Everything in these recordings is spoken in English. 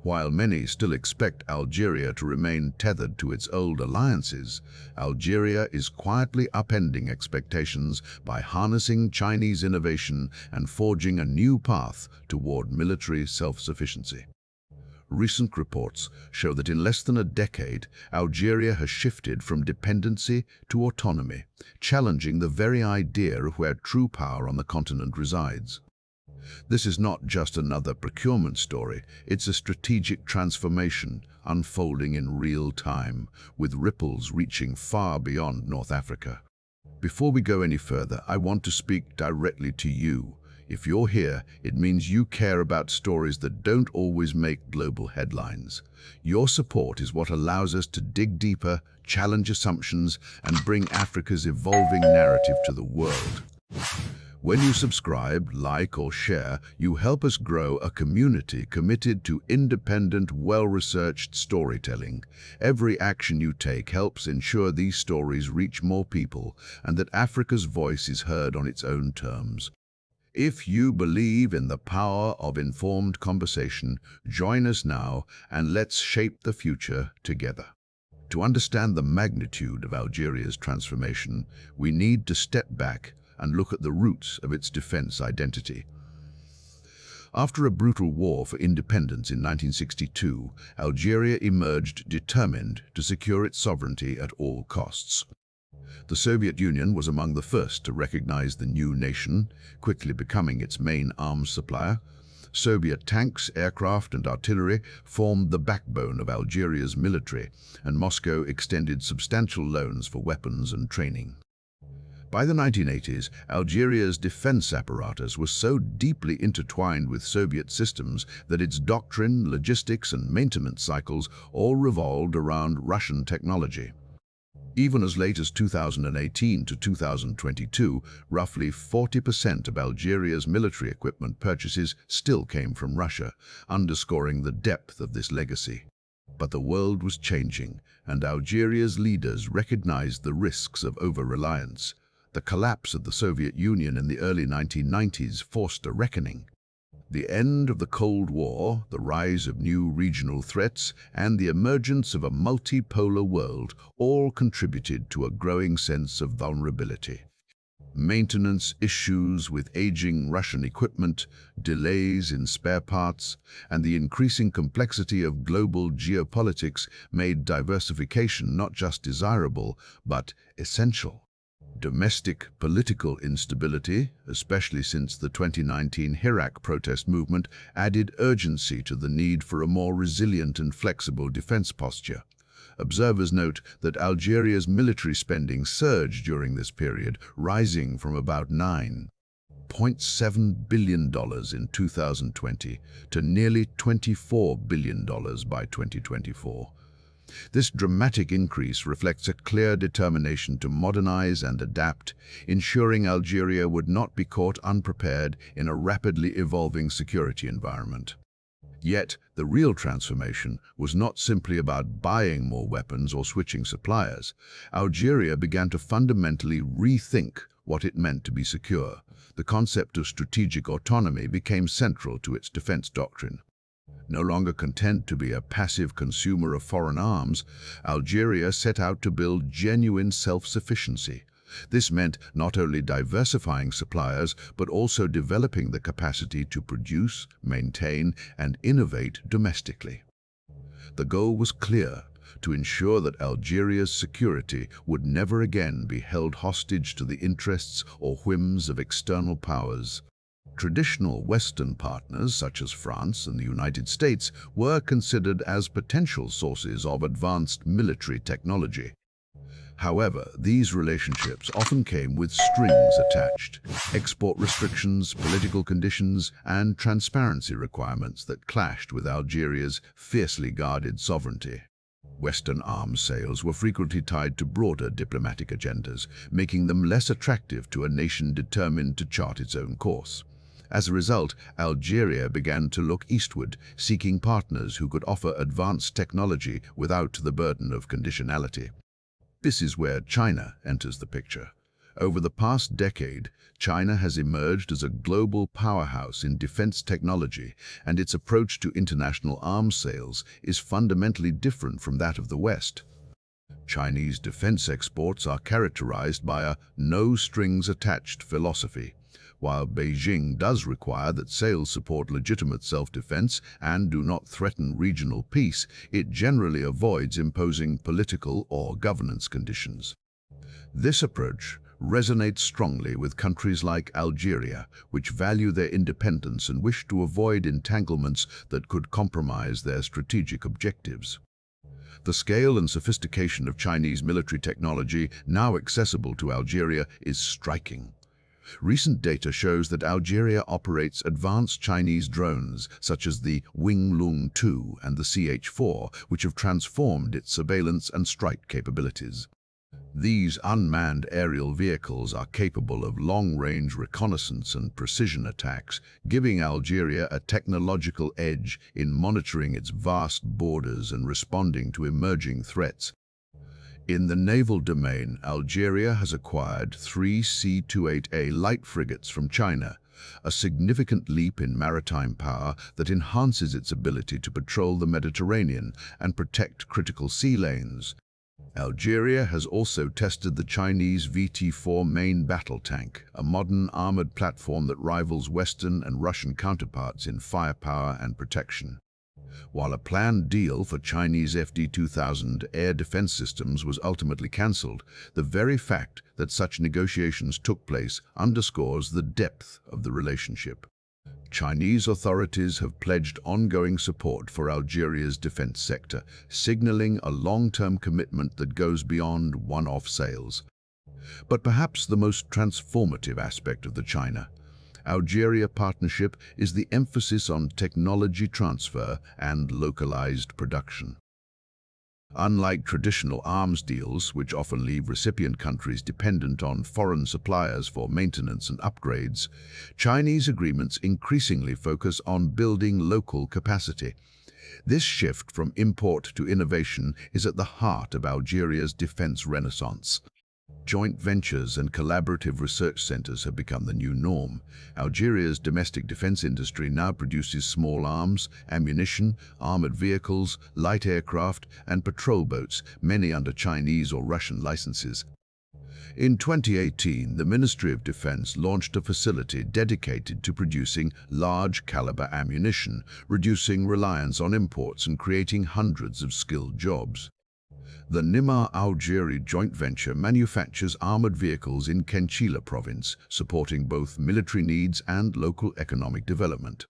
While many still expect Algeria to remain tethered to its old alliances, Algeria is quietly upending expectations by harnessing Chinese innovation and forging a new path toward military self-sufficiency. Recent reports show that in less than a decade, Algeria has shifted from dependency to autonomy, challenging the very idea of where true power on the continent resides. This is not just another procurement story, it's a strategic transformation unfolding in real time, with ripples reaching far beyond North Africa. Before we go any further, I want to speak directly to you. If you're here, it means you care about stories that don't always make global headlines. Your support is what allows us to dig deeper, challenge assumptions, and bring Africa's evolving narrative to the world. When you subscribe, like, or share, you help us grow a community committed to independent, well-researched storytelling. Every action you take helps ensure these stories reach more people and that Africa's voice is heard on its own terms. If you believe in the power of informed conversation, join us now and let's shape the future together. To understand the magnitude of Algeria's transformation, we need to step back and look at the roots of its defense identity. After a brutal war for independence in 1962, Algeria emerged determined to secure its sovereignty at all costs. The Soviet Union was among the first to recognize the new nation, quickly becoming its main arms supplier. Soviet tanks, aircraft, and artillery formed the backbone of Algeria's military, and Moscow extended substantial loans for weapons and training. By the 1980s, Algeria's defense apparatus was so deeply intertwined with Soviet systems that its doctrine, logistics, and maintenance cycles all revolved around Russian technology. Even as late as 2018 to 2022, roughly 40% of Algeria's military equipment purchases still came from Russia, underscoring the depth of this legacy. But the world was changing, and Algeria's leaders recognized the risks of over-reliance. The collapse of the Soviet Union in the early 1990s forced a reckoning. The end of the Cold War, the rise of new regional threats, and the emergence of a multipolar world all contributed to a growing sense of vulnerability. Maintenance issues with aging Russian equipment, delays in spare parts, and the increasing complexity of global geopolitics made diversification not just desirable, but essential. Domestic political instability, especially since the 2019 Iraq protest movement, added urgency to the need for a more resilient and flexible defense posture. Observers note that Algeria's military spending surged during this period, rising from about $9.7 billion in 2020 to nearly $24 billion by 2024. This dramatic increase reflects a clear determination to modernize and adapt, ensuring Algeria would not be caught unprepared in a rapidly evolving security environment. Yet, the real transformation was not simply about buying more weapons or switching suppliers. Algeria began to fundamentally rethink what it meant to be secure. The concept of strategic autonomy became central to its defense doctrine. No longer content to be a passive consumer of foreign arms, Algeria set out to build genuine self-sufficiency. This meant not only diversifying suppliers, but also developing the capacity to produce, maintain, and innovate domestically. The goal was clear: to ensure that Algeria's security would never again be held hostage to the interests or whims of external powers. Traditional Western partners, such as France and the United States, were considered as potential sources of advanced military technology. However, these relationships often came with strings attached: export restrictions, political conditions, and transparency requirements that clashed with Algeria's fiercely guarded sovereignty. Western arms sales were frequently tied to broader diplomatic agendas, making them less attractive to a nation determined to chart its own course. As a result, Algeria began to look eastward, seeking partners who could offer advanced technology without the burden of conditionality. This is where China enters the picture. Over the past decade, China has emerged as a global powerhouse in defense technology, and its approach to international arms sales is fundamentally different from that of the West. Chinese defense exports are characterized by a no-strings-attached philosophy. While Beijing does require that sales support legitimate self-defense and do not threaten regional peace, it generally avoids imposing political or governance conditions. This approach resonates strongly with countries like Algeria, which value their independence and wish to avoid entanglements that could compromise their strategic objectives. The scale and sophistication of Chinese military technology now accessible to Algeria is striking. Recent data shows that Algeria operates advanced Chinese drones, such as the Winglong 2 and the CH-4, which have transformed its surveillance and strike capabilities. These unmanned aerial vehicles are capable of long-range reconnaissance and precision attacks, giving Algeria a technological edge in monitoring its vast borders and responding to emerging threats. In the naval domain, Algeria has acquired 3 C-28A light frigates from China, a significant leap in maritime power that enhances its ability to patrol the Mediterranean and protect critical sea lanes. Algeria has also tested the Chinese VT-4 main battle tank, a modern armored platform that rivals Western and Russian counterparts in firepower and protection. While a planned deal for Chinese FD-2000 air defense systems was ultimately cancelled, the very fact that such negotiations took place underscores the depth of the relationship. Chinese authorities have pledged ongoing support for Algeria's defense sector, signaling a long-term commitment that goes beyond one-off sales. But perhaps the most transformative aspect of the China-Algeria partnership is the emphasis on technology transfer and localized production. Unlike traditional arms deals, which often leave recipient countries dependent on foreign suppliers for maintenance and upgrades, Chinese agreements increasingly focus on building local capacity. This shift from import to innovation is at the heart of Algeria's defense renaissance. Joint ventures and collaborative research centers have become the new norm. Algeria's domestic defense industry now produces small arms, ammunition, armored vehicles, light aircraft, and patrol boats, many under Chinese or Russian licenses. In 2018, the Ministry of Defense launched a facility dedicated to producing large-caliber ammunition, reducing reliance on imports and creating hundreds of skilled jobs. The Nima-Algeria joint venture manufactures armored vehicles in Kenchila province, supporting both military needs and local economic development.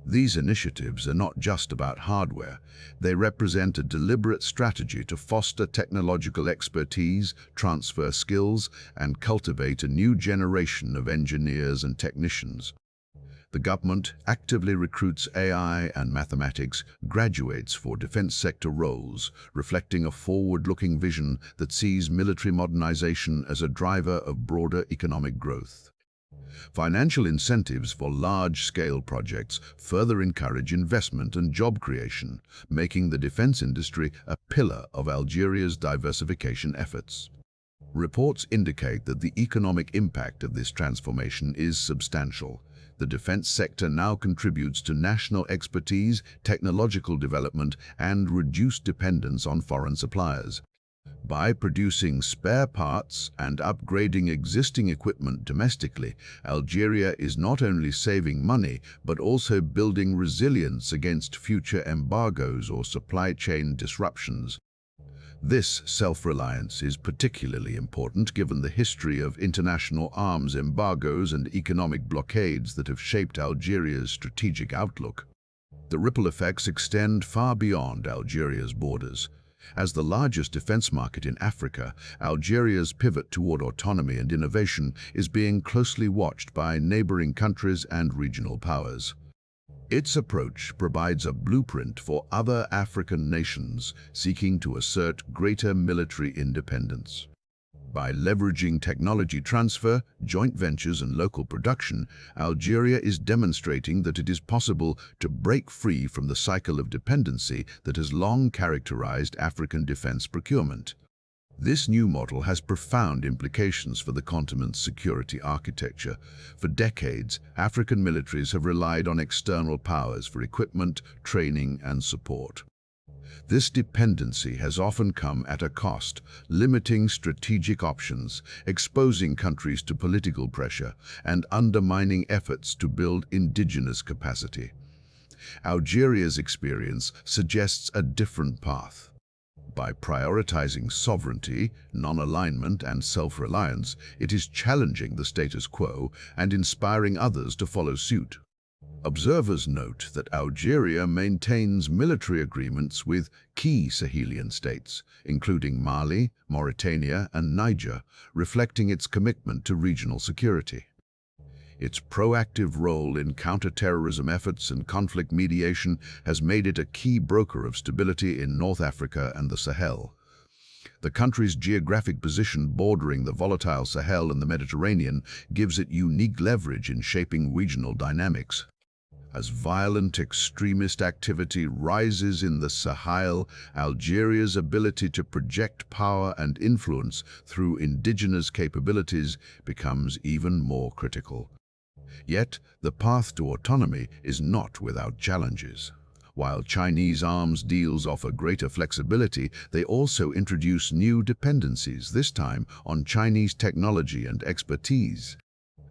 These initiatives are not just about hardware. They represent a deliberate strategy to foster technological expertise, transfer skills, and cultivate a new generation of engineers and technicians. The government actively recruits AI and mathematics graduates for defense sector roles, reflecting a forward-looking vision that sees military modernization as a driver of broader economic growth. Financial incentives for large-scale projects further encourage investment and job creation, making the defense industry a pillar of Algeria's diversification efforts. Reports indicate that the economic impact of this transformation is substantial. The defense sector now contributes to national expertise, technological development, and reduced dependence on foreign suppliers. By producing spare parts and upgrading existing equipment domestically, Algeria is not only saving money, but also building resilience against future embargoes or supply chain disruptions. This self-reliance is particularly important given the history of international arms embargoes and economic blockades that have shaped Algeria's strategic outlook. The ripple effects extend far beyond Algeria's borders. As the largest defense market in Africa, Algeria's pivot toward autonomy and innovation is being closely watched by neighboring countries and regional powers. Its approach provides a blueprint for other African nations seeking to assert greater military independence. By leveraging technology transfer, joint ventures, and local production, Algeria is demonstrating that it is possible to break free from the cycle of dependency that has long characterized African defense procurement. This new model has profound implications for the continent's security architecture. For decades, African militaries have relied on external powers for equipment, training, and support. This dependency has often come at a cost, limiting strategic options, exposing countries to political pressure, and undermining efforts to build indigenous capacity. Algeria's experience suggests a different path. By prioritizing sovereignty, non-alignment, and self-reliance, it is challenging the status quo and inspiring others to follow suit. Observers note that Algeria maintains military agreements with key Sahelian states, including Mali, Mauritania, and Niger, reflecting its commitment to regional security. Its proactive role in counter-terrorism efforts and conflict mediation has made it a key broker of stability in North Africa and the Sahel. The country's geographic position bordering the volatile Sahel and the Mediterranean gives it unique leverage in shaping regional dynamics. As violent extremist activity rises in the Sahel, Algeria's ability to project power and influence through indigenous capabilities becomes even more critical. Yet, the path to autonomy is not without challenges. While Chinese arms deals offer greater flexibility, they also introduce new dependencies, this time on Chinese technology and expertise.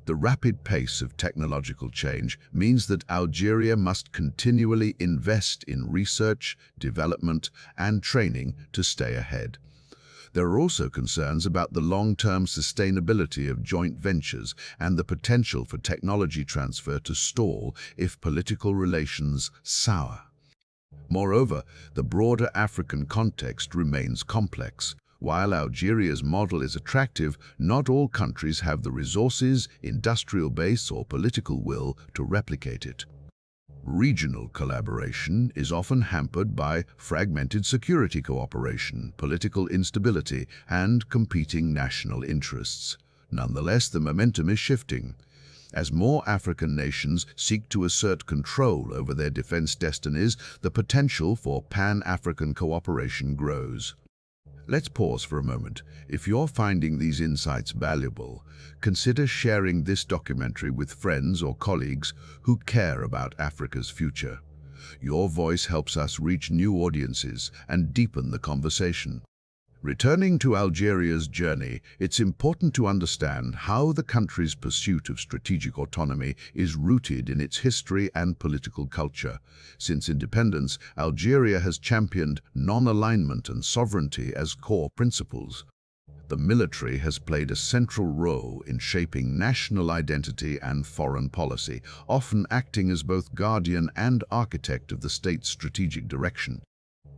The rapid pace of technological change means that Algeria must continually invest in research, development, and training to stay ahead. There are also concerns about the long-term sustainability of joint ventures and the potential for technology transfer to stall if political relations sour. Moreover, the broader African context remains complex. While Algeria's model is attractive, not all countries have the resources, industrial base, or political will to replicate it. Regional collaboration is often hampered by fragmented security cooperation, political instability, and competing national interests. Nonetheless, the momentum is shifting. As more African nations seek to assert control over their defense destinies, the potential for Pan-African cooperation grows. Let's pause for a moment. If you're finding these insights valuable, consider sharing this documentary with friends or colleagues who care about Africa's future. Your voice helps us reach new audiences and deepen the conversation. Returning to Algeria's journey, it's important to understand how the country's pursuit of strategic autonomy is rooted in its history and political culture. Since independence, Algeria has championed non-alignment and sovereignty as core principles. The military has played a central role in shaping national identity and foreign policy, often acting as both guardian and architect of the state's strategic direction.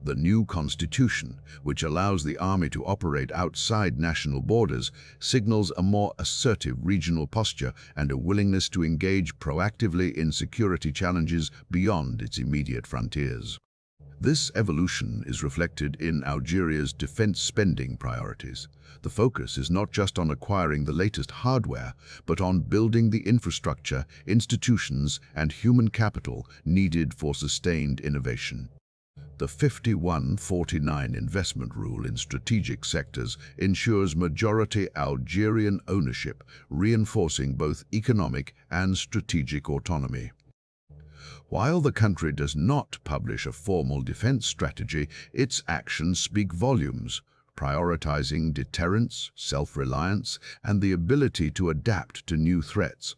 The new constitution, which allows the army to operate outside national borders, signals a more assertive regional posture and a willingness to engage proactively in security challenges beyond its immediate frontiers. This evolution is reflected in Algeria's defense spending priorities. The focus is not just on acquiring the latest hardware, but on building the infrastructure, institutions, and human capital needed for sustained innovation. The 51-49 investment rule in strategic sectors ensures majority Algerian ownership, reinforcing both economic and strategic autonomy. While the country does not publish a formal defense strategy, its actions speak volumes, prioritizing deterrence, self-reliance, and the ability to adapt to new threats.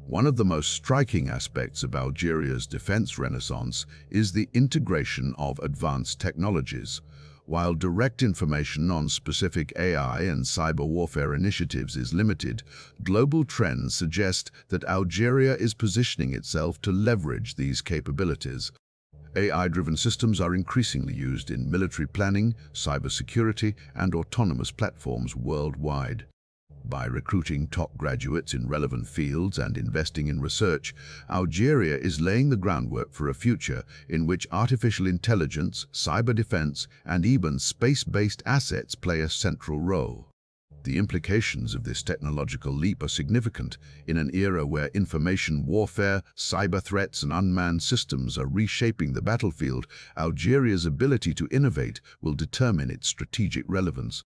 One of the most striking aspects of Algeria's defense renaissance is the integration of advanced technologies. While direct information on specific AI and cyber warfare initiatives is limited, global trends suggest that Algeria is positioning itself to leverage these capabilities. AI-driven systems are increasingly used in military planning, cybersecurity, and autonomous platforms worldwide. By recruiting top graduates in relevant fields and investing in research, Algeria is laying the groundwork for a future in which artificial intelligence, cyber defense, and even space-based assets play a central role. The implications of this technological leap are significant in an era where information warfare, cyber threats, and unmanned systems are reshaping the battlefield. Algeria's ability to innovate will determine its strategic relevance.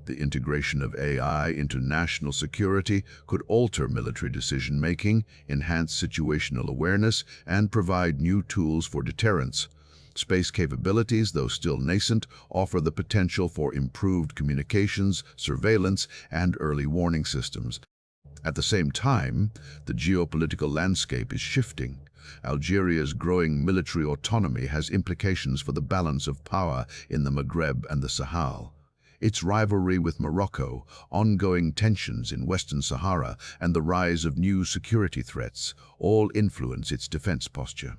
The integration of AI into national security could alter military decision-making, enhance situational awareness, and provide new tools for deterrence. Space capabilities, though still nascent, offer the potential for improved communications, surveillance, and early warning systems. At the same time, the geopolitical landscape is shifting. Algeria's growing military autonomy has implications for the balance of power in the Maghreb and the Sahel. Its rivalry with Morocco, ongoing tensions in Western Sahara, and the rise of new security threats all influence its defense posture.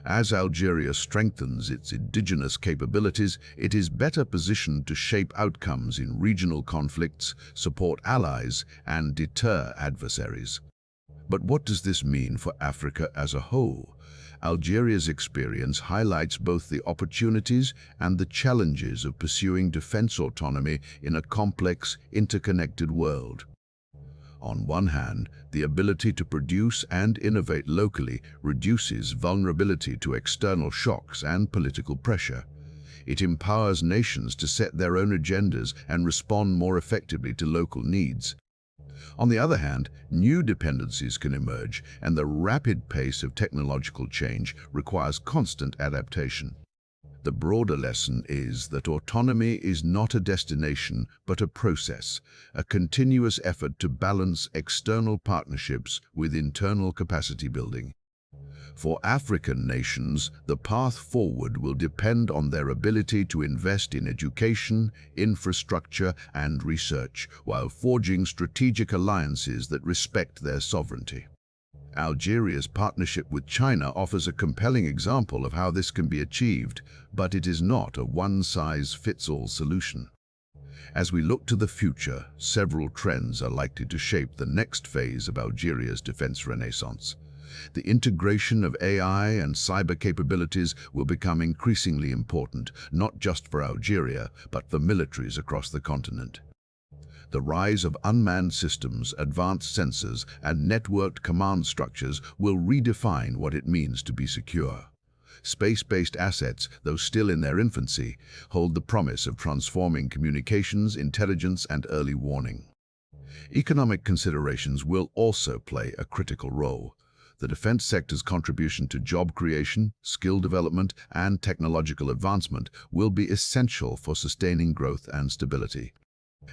As Algeria strengthens its indigenous capabilities, it is better positioned to shape outcomes in regional conflicts, support allies, and deter adversaries. But what does this mean for Africa as a whole? Algeria's experience highlights both the opportunities and the challenges of pursuing defense autonomy in a complex, interconnected world. On one hand, the ability to produce and innovate locally reduces vulnerability to external shocks and political pressure. It empowers nations to set their own agendas and respond more effectively to local needs. On the other hand, new dependencies can emerge, and the rapid pace of technological change requires constant adaptation. The broader lesson is that autonomy is not a destination, but a process, a continuous effort to balance external partnerships with internal capacity building. For African nations, the path forward will depend on their ability to invest in education, infrastructure, and research, while forging strategic alliances that respect their sovereignty. Algeria's partnership with China offers a compelling example of how this can be achieved, but it is not a one-size-fits-all solution. As we look to the future, several trends are likely to shape the next phase of Algeria's defense renaissance. The integration of AI and cyber capabilities will become increasingly important, not just for Algeria, but for militaries across the continent. The rise of unmanned systems, advanced sensors, and networked command structures will redefine what it means to be secure. Space-based assets, though still in their infancy, hold the promise of transforming communications, intelligence, and early warning. Economic considerations will also play a critical role. The defense sector's contribution to job creation, skill development, and technological advancement will be essential for sustaining growth and stability.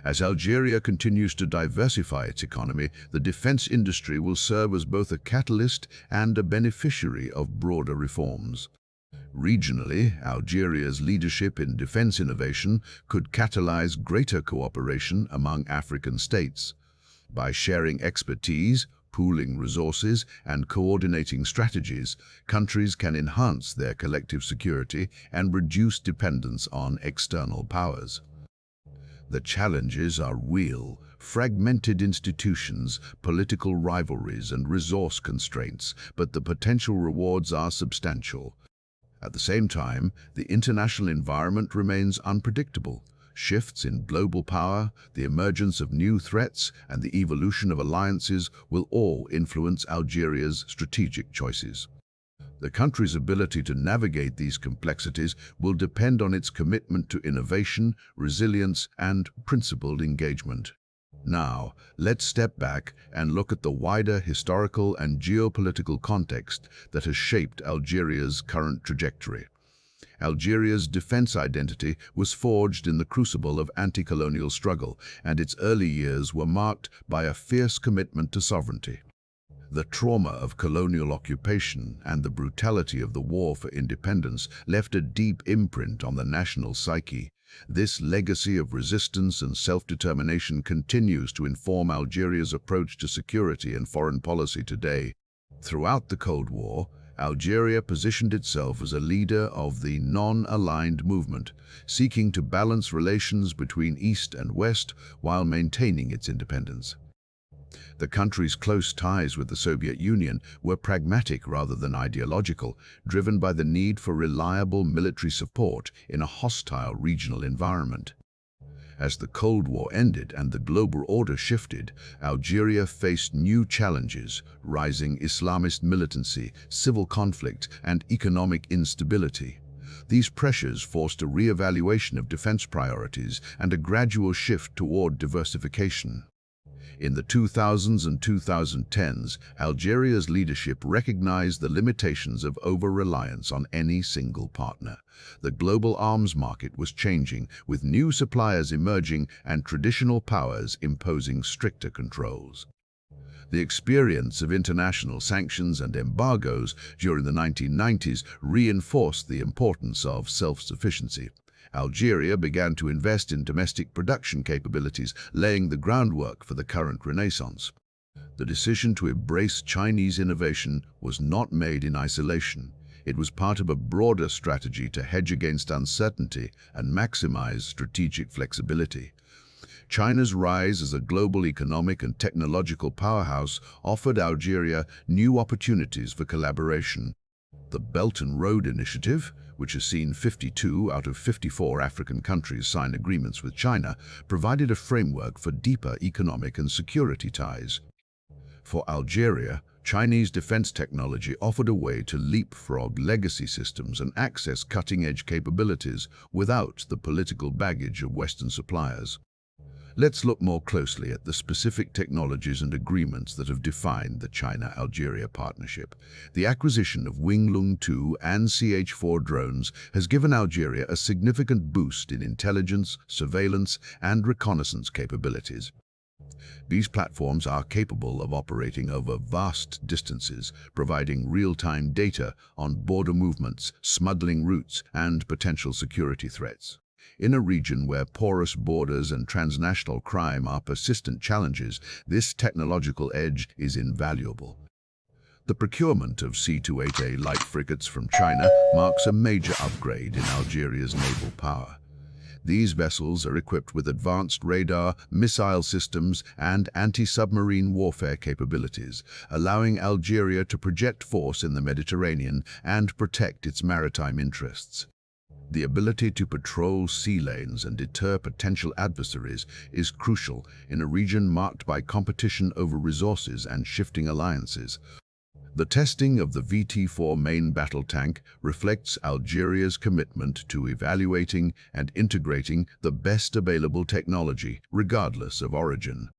As Algeria continues to diversify its economy, the defense industry will serve as both a catalyst and a beneficiary of broader reforms. Regionally, Algeria's leadership in defense innovation could catalyze greater cooperation among African states. By sharing expertise, pooling resources, and coordinating strategies, countries can enhance their collective security and reduce dependence on external powers. The challenges are real: fragmented institutions, political rivalries, and resource constraints, but the potential rewards are substantial. At the same time, the international environment remains unpredictable. Shifts in global power, the emergence of new threats, and the evolution of alliances will all influence Algeria's strategic choices. The country's ability to navigate these complexities will depend on its commitment to innovation, resilience, and principled engagement. Now, let's step back and look at the wider historical and geopolitical context that has shaped Algeria's current trajectory. Algeria's defense identity was forged in the crucible of anti-colonial struggle, and its early years were marked by a fierce commitment to sovereignty. The trauma of colonial occupation and the brutality of the war for independence left a deep imprint on the national psyche. This legacy of resistance and self-determination continues to inform Algeria's approach to security and foreign policy today. Throughout the Cold War, Algeria positioned itself as a leader of the non-aligned movement, seeking to balance relations between East and West while maintaining its independence. The country's close ties with the Soviet Union were pragmatic rather than ideological, driven by the need for reliable military support in a hostile regional environment. As the Cold War ended and the global order shifted, Algeria faced new challenges: rising Islamist militancy, civil conflict, and economic instability. These pressures forced a re-evaluation of defense priorities and a gradual shift toward diversification. In the 2000s and 2010s, Algeria's leadership recognized the limitations of over-reliance on any single partner. The global arms market was changing, with new suppliers emerging and traditional powers imposing stricter controls. The experience of international sanctions and embargoes during the 1990s reinforced the importance of self-sufficiency. Algeria began to invest in domestic production capabilities, laying the groundwork for the current renaissance. The decision to embrace Chinese innovation was not made in isolation. It was part of a broader strategy to hedge against uncertainty and maximize strategic flexibility. China's rise as a global economic and technological powerhouse offered Algeria new opportunities for collaboration. The Belt and Road Initiative, which has seen 52 out of 54 African countries sign agreements with China, provided a framework for deeper economic and security ties. For Algeria, Chinese defense technology offered a way to leapfrog legacy systems and access cutting-edge capabilities without the political baggage of Western suppliers. Let's look more closely at the specific technologies and agreements that have defined the China-Algeria partnership. The acquisition of Winglong 2 and CH-4 drones has given Algeria a significant boost in intelligence, surveillance, and reconnaissance capabilities. These platforms are capable of operating over vast distances, providing real-time data on border movements, smuggling routes, and potential security threats. In a region where porous borders and transnational crime are persistent challenges, this technological edge is invaluable. The procurement of C-28A light frigates from China marks a major upgrade in Algeria's naval power. These vessels are equipped with advanced radar, missile systems, and anti-submarine warfare capabilities, allowing Algeria to project force in the Mediterranean and protect its maritime interests. The ability to patrol sea lanes and deter potential adversaries is crucial in a region marked by competition over resources and shifting alliances. The testing of the VT-4 main battle tank reflects Algeria's commitment to evaluating and integrating the best available technology, regardless of origin.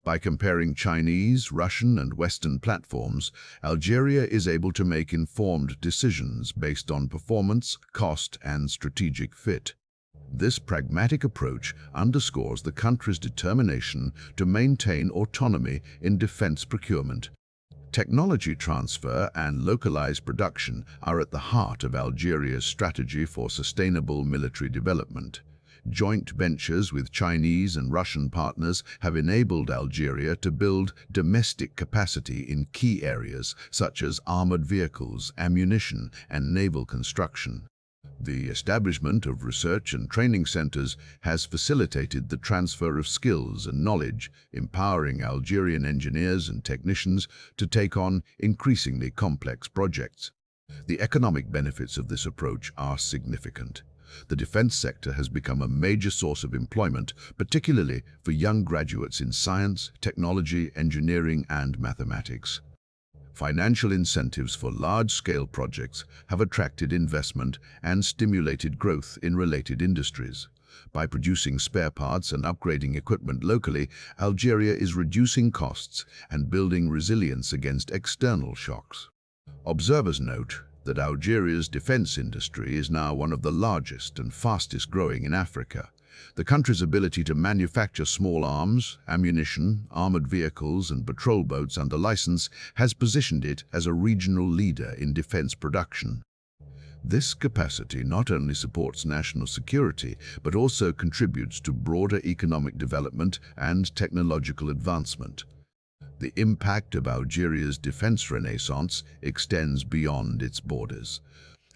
By comparing Chinese, Russian, and Western platforms, Algeria is able to make informed decisions based on performance, cost, and strategic fit. This pragmatic approach underscores the country's determination to maintain autonomy in defense procurement. Technology transfer and localized production are at the heart of Algeria's strategy for sustainable military development. Joint ventures with Chinese and Russian partners have enabled Algeria to build domestic capacity in key areas such as armored vehicles, ammunition, and naval construction. The establishment of research and training centers has facilitated the transfer of skills and knowledge, empowering Algerian engineers and technicians to take on increasingly complex projects. The economic benefits of this approach are significant. The defense sector has become a major source of employment, particularly for young graduates in science, technology, engineering, and mathematics. Financial incentives for large-scale projects have attracted investment and stimulated growth in related industries. By producing spare parts and upgrading equipment locally, Algeria is reducing costs and building resilience against external shocks. Observers note that Algeria's defense industry is now one of the largest and fastest growing in Africa. The country's ability to manufacture small arms, ammunition, armored vehicles, and patrol boats under license has positioned it as a regional leader in defense production. This capacity not only supports national security, but also contributes to broader economic development and technological advancement. The impact of Algeria's defense renaissance extends beyond its borders.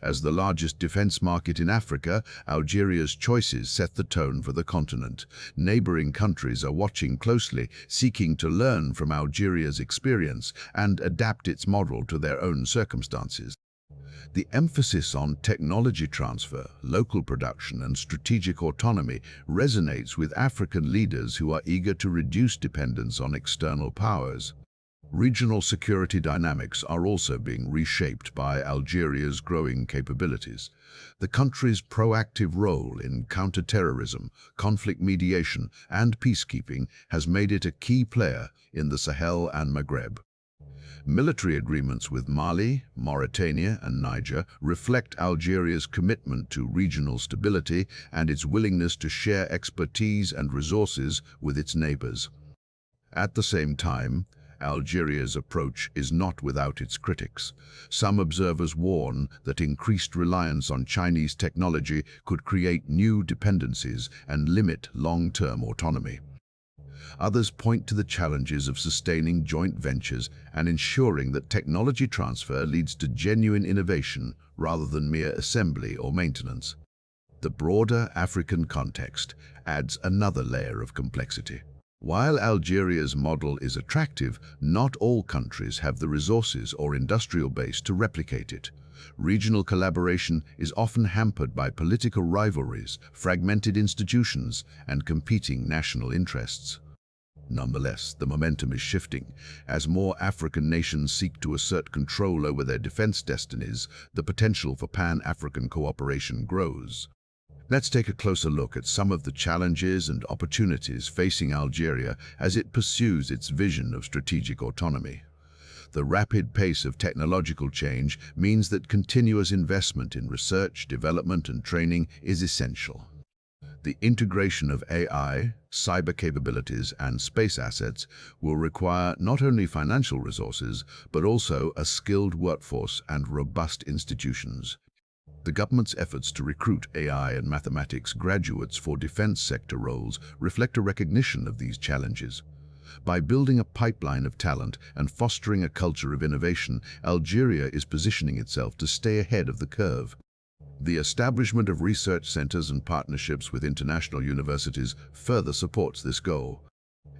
As the largest defense market in Africa, Algeria's choices set the tone for the continent. Neighboring countries are watching closely, seeking to learn from Algeria's experience and adapt its model to their own circumstances. The emphasis on technology transfer, local production, and strategic autonomy resonates with African leaders who are eager to reduce dependence on external powers. Regional security dynamics are also being reshaped by Algeria's growing capabilities. The country's proactive role in counterterrorism, conflict mediation, and peacekeeping has made it a key player in the Sahel and Maghreb. Military agreements with Mali, Mauritania, and Niger reflect Algeria's commitment to regional stability and its willingness to share expertise and resources with its neighbors. At the same time, Algeria's approach is not without its critics. Some observers warn that increased reliance on Chinese technology could create new dependencies and limit long-term autonomy. Others point to the challenges of sustaining joint ventures and ensuring that technology transfer leads to genuine innovation rather than mere assembly or maintenance. The broader African context adds another layer of complexity. While Algeria's model is attractive, not all countries have the resources or industrial base to replicate it. Regional collaboration is often hampered by political rivalries, fragmented institutions, and competing national interests. Nonetheless, the momentum is shifting. As more African nations seek to assert control over their defense destinies, the potential for Pan-African cooperation grows. Let's take a closer look at some of the challenges and opportunities facing Algeria as it pursues its vision of strategic autonomy. The rapid pace of technological change means that continuous investment in research, development, and training is essential. The integration of AI, cyber capabilities, and space assets will require not only financial resources, but also a skilled workforce and robust institutions. The government's efforts to recruit AI and mathematics graduates for defense sector roles reflect a recognition of these challenges. By building a pipeline of talent and fostering a culture of innovation, Algeria is positioning itself to stay ahead of the curve. The establishment of research centers and partnerships with international universities further supports this goal.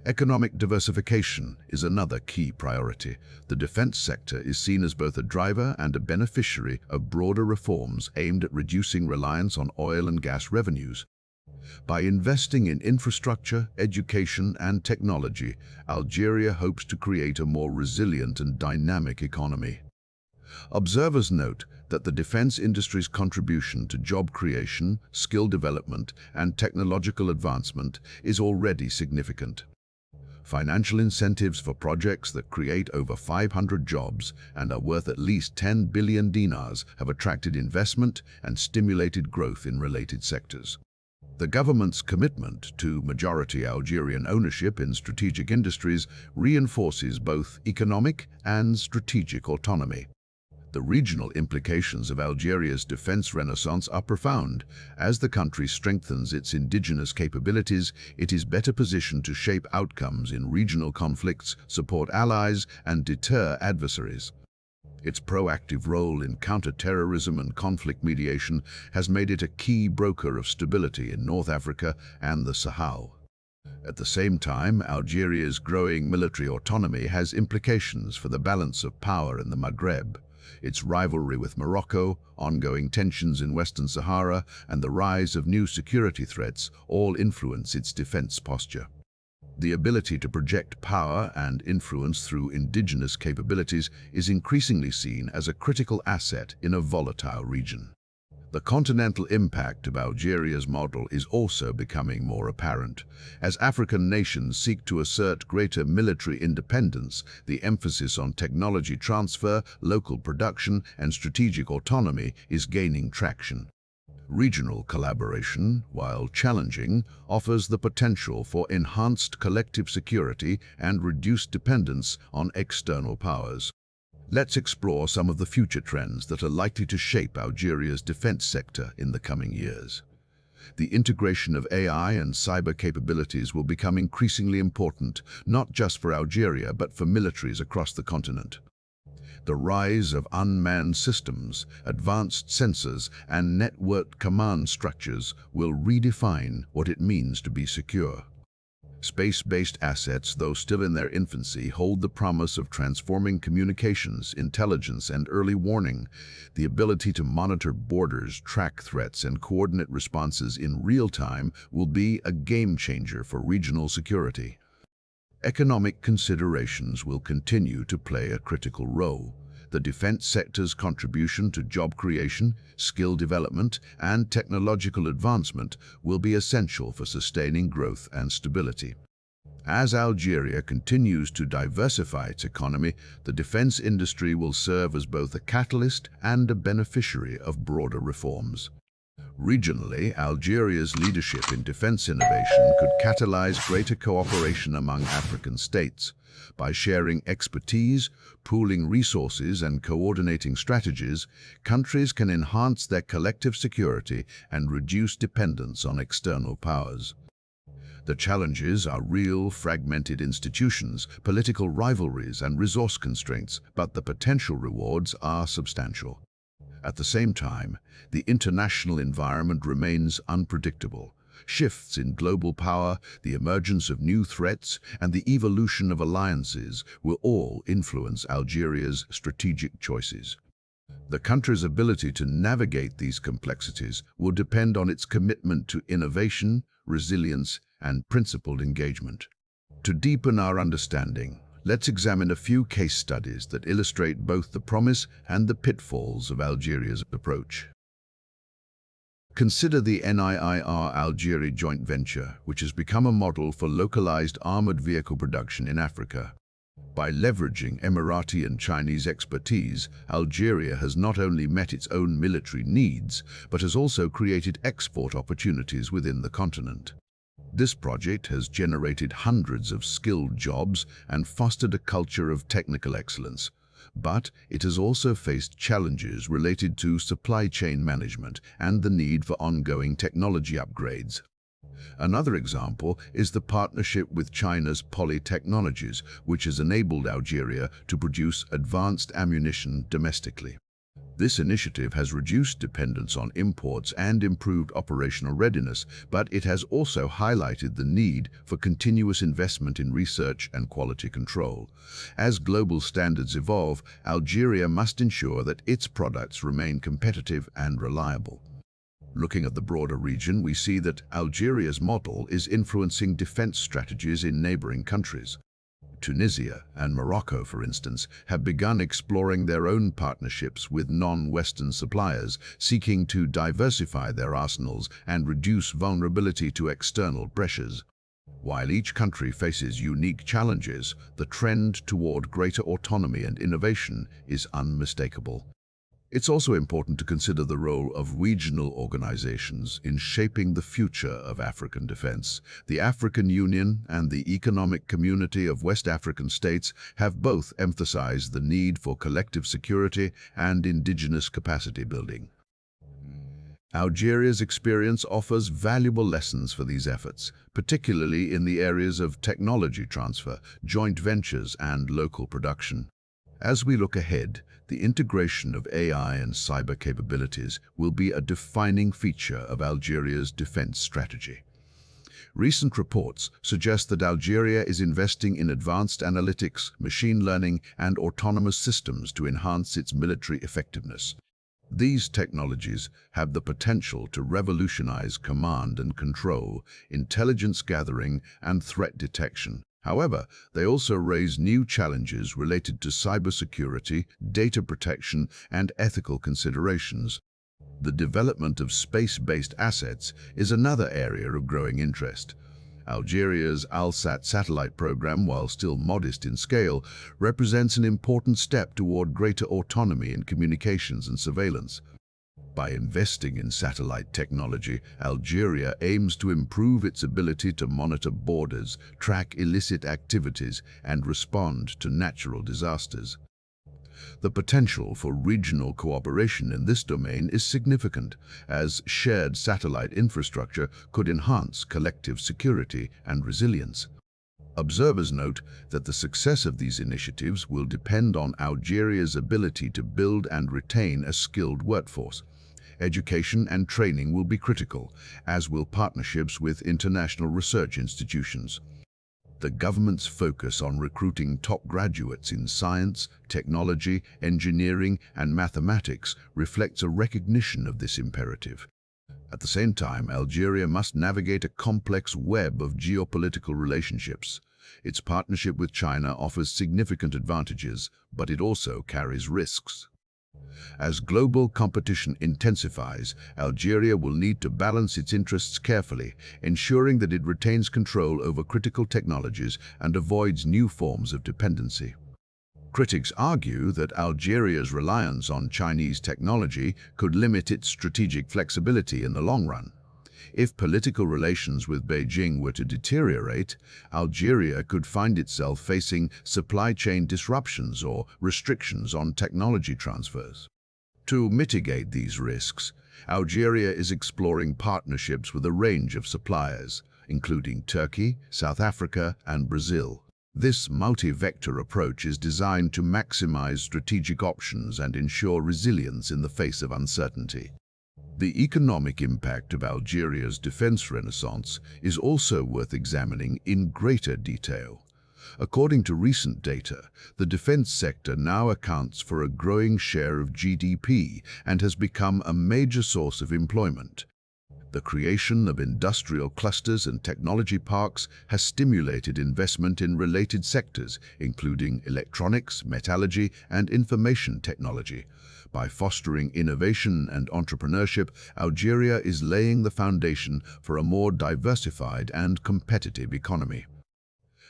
Economic diversification is another key priority. The defense sector is seen as both a driver and a beneficiary of broader reforms aimed at reducing reliance on oil and gas revenues. By investing in infrastructure, education, and technology, Algeria hopes to create a more resilient and dynamic economy. Observers note that the defense industry's contribution to job creation, skill development, and technological advancement is already significant. Financial incentives for projects that create over 500 jobs and are worth at least 10 billion dinars have attracted investment and stimulated growth in related sectors. The government's commitment to majority Algerian ownership in strategic industries reinforces both economic and strategic autonomy. The regional implications of Algeria's defense renaissance are profound. As the country strengthens its indigenous capabilities, it is better positioned to shape outcomes in regional conflicts, support allies, and deter adversaries. Its proactive role in counter-terrorism and conflict mediation has made it a key broker of stability in North Africa and the Sahel. At the same time, Algeria's growing military autonomy has implications for the balance of power in the Maghreb. Its rivalry with Morocco, ongoing tensions in Western Sahara, and the rise of new security threats all influence its defense posture. The ability to project power and influence through indigenous capabilities is increasingly seen as a critical asset in a volatile region. The continental impact of Algeria's model is also becoming more apparent. As African nations seek to assert greater military independence, the emphasis on technology transfer, local production, and strategic autonomy is gaining traction. Regional collaboration, while challenging, offers the potential for enhanced collective security and reduced dependence on external powers. Let's explore some of the future trends that are likely to shape Algeria's defense sector in the coming years. The integration of AI and cyber capabilities will become increasingly important, not just for Algeria, but for militaries across the continent. The rise of unmanned systems, advanced sensors, and networked command structures will redefine what it means to be secure. Space-based assets, though still in their infancy, hold the promise of transforming communications, intelligence, and early warning. The ability to monitor borders, track threats, and coordinate responses in real time will be a game changer for regional security. Economic considerations will continue to play a critical role. The defense sector's contribution to job creation, skill development, and technological advancement will be essential for sustaining growth and stability. As Algeria continues to diversify its economy, the defense industry will serve as both a catalyst and a beneficiary of broader reforms. Regionally, Algeria's leadership in defense innovation could catalyze greater cooperation among African states. By sharing expertise, pooling resources, and coordinating strategies, countries can enhance their collective security and reduce dependence on external powers. The challenges are real, fragmented institutions, political rivalries, and resource constraints, but the potential rewards are substantial. At the same time, the international environment remains unpredictable. Shifts in global power, the emergence of new threats, and the evolution of alliances will all influence Algeria's strategic choices. The country's ability to navigate these complexities will depend on its commitment to innovation, resilience, and principled engagement. To deepen our understanding, let's examine a few case studies that illustrate both the promise and the pitfalls of Algeria's approach. Consider the NIIR-Algeria joint venture, which has become a model for localized armored vehicle production in Africa. By leveraging Emirati and Chinese expertise, Algeria has not only met its own military needs, but has also created export opportunities within the continent. This project has generated hundreds of skilled jobs and fostered a culture of technical excellence. But it has also faced challenges related to supply chain management and the need for ongoing technology upgrades. Another example is the partnership with China's Polytechnologies, which has enabled Algeria to produce advanced ammunition domestically. This initiative has reduced dependence on imports and improved operational readiness, but it has also highlighted the need for continuous investment in research and quality control. As global standards evolve, Algeria must ensure that its products remain competitive and reliable. Looking at the broader region, we see that Algeria's model is influencing defense strategies in neighboring countries. Tunisia and Morocco, for instance, have begun exploring their own partnerships with non-Western suppliers, seeking to diversify their arsenals and reduce vulnerability to external pressures. While each country faces unique challenges, the trend toward greater autonomy and innovation is unmistakable. It's also important to consider the role of regional organizations in shaping the future of African defense. The African Union and the Economic Community of West African States have both emphasized the need for collective security and indigenous capacity building. Algeria's experience offers valuable lessons for these efforts, particularly in the areas of technology transfer, joint ventures, and local production. As we look ahead, the integration of AI and cyber capabilities will be a defining feature of Algeria's defense strategy. Recent reports suggest that Algeria is investing in advanced analytics, machine learning, and autonomous systems to enhance its military effectiveness. These technologies have the potential to revolutionize command and control, intelligence gathering, and threat detection. However, they also raise new challenges related to cybersecurity, data protection, and ethical considerations. The development of space-based assets is another area of growing interest. Algeria's ALSAT satellite program, while still modest in scale, represents an important step toward greater autonomy in communications and surveillance. By investing in satellite technology, Algeria aims to improve its ability to monitor borders, track illicit activities, and respond to natural disasters. The potential for regional cooperation in this domain is significant, as shared satellite infrastructure could enhance collective security and resilience. Observers note that the success of these initiatives will depend on Algeria's ability to build and retain a skilled workforce. Education and training will be critical, as will partnerships with international research institutions. The government's focus on recruiting top graduates in science, technology, engineering, and mathematics reflects a recognition of this imperative. At the same time, Algeria must navigate a complex web of geopolitical relationships. Its partnership with China offers significant advantages, but it also carries risks. As global competition intensifies, Algeria will need to balance its interests carefully, ensuring that it retains control over critical technologies and avoids new forms of dependency. Critics argue that Algeria's reliance on Chinese technology could limit its strategic flexibility in the long run. If political relations with Beijing were to deteriorate, Algeria could find itself facing supply chain disruptions or restrictions on technology transfers. To mitigate these risks, Algeria is exploring partnerships with a range of suppliers, including Turkey, South Africa, and Brazil. This multi-vector approach is designed to maximize strategic options and ensure resilience in the face of uncertainty. The economic impact of Algeria's defense renaissance is also worth examining in greater detail. According to recent data, the defense sector now accounts for a growing share of GDP and has become a major source of employment. The creation of industrial clusters and technology parks has stimulated investment in related sectors, including electronics, metallurgy, and information technology. By fostering innovation and entrepreneurship, Algeria is laying the foundation for a more diversified and competitive economy.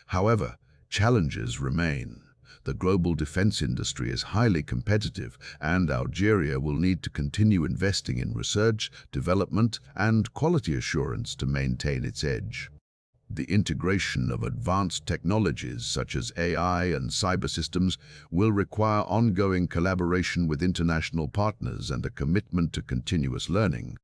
However, challenges remain. The global defense industry is highly competitive, and Algeria will need to continue investing in research, development, and quality assurance to maintain its edge. The integration of advanced technologies such as AI and cyber systems will require ongoing collaboration with international partners and a commitment to continuous learning.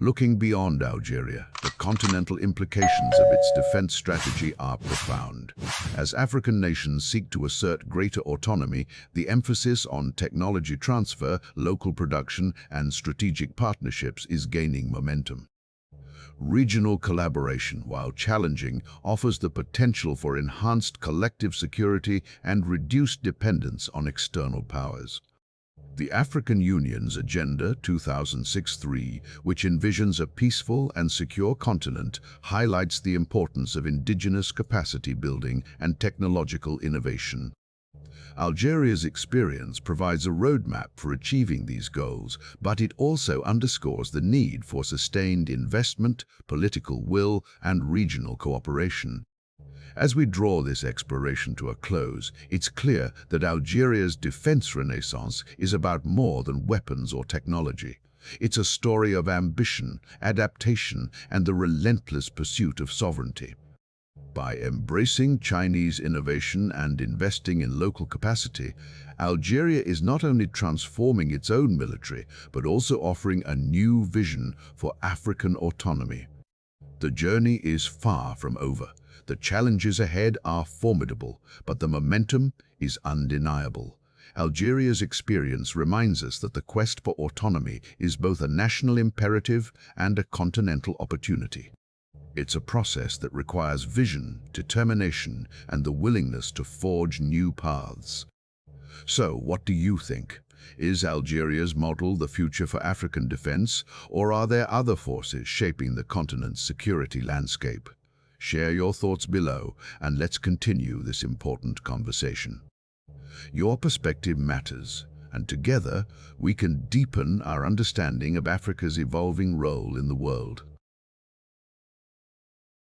Looking beyond Algeria, the continental implications of its defense strategy are profound. As African nations seek to assert greater autonomy, the emphasis on technology transfer, local production, and strategic partnerships is gaining momentum. Regional collaboration, while challenging, offers the potential for enhanced collective security and reduced dependence on external powers. The African Union's Agenda 2063, which envisions a peaceful and secure continent, highlights the importance of indigenous capacity building and technological innovation. Algeria's experience provides a roadmap for achieving these goals, but it also underscores the need for sustained investment, political will, and regional cooperation. As we draw this exploration to a close, it's clear that Algeria's defense renaissance is about more than weapons or technology. It's a story of ambition, adaptation, and the relentless pursuit of sovereignty. By embracing Chinese innovation and investing in local capacity, Algeria is not only transforming its own military, but also offering a new vision for African autonomy. The journey is far from over. The challenges ahead are formidable, but the momentum is undeniable. Algeria's experience reminds us that the quest for autonomy is both a national imperative and a continental opportunity. It's a process that requires vision, determination, and the willingness to forge new paths. So, what do you think? Is Algeria's model the future for African defense, or are there other forces shaping the continent's security landscape? Share your thoughts below, and let's continue this important conversation. Your perspective matters, and together we can deepen our understanding of Africa's evolving role in the world.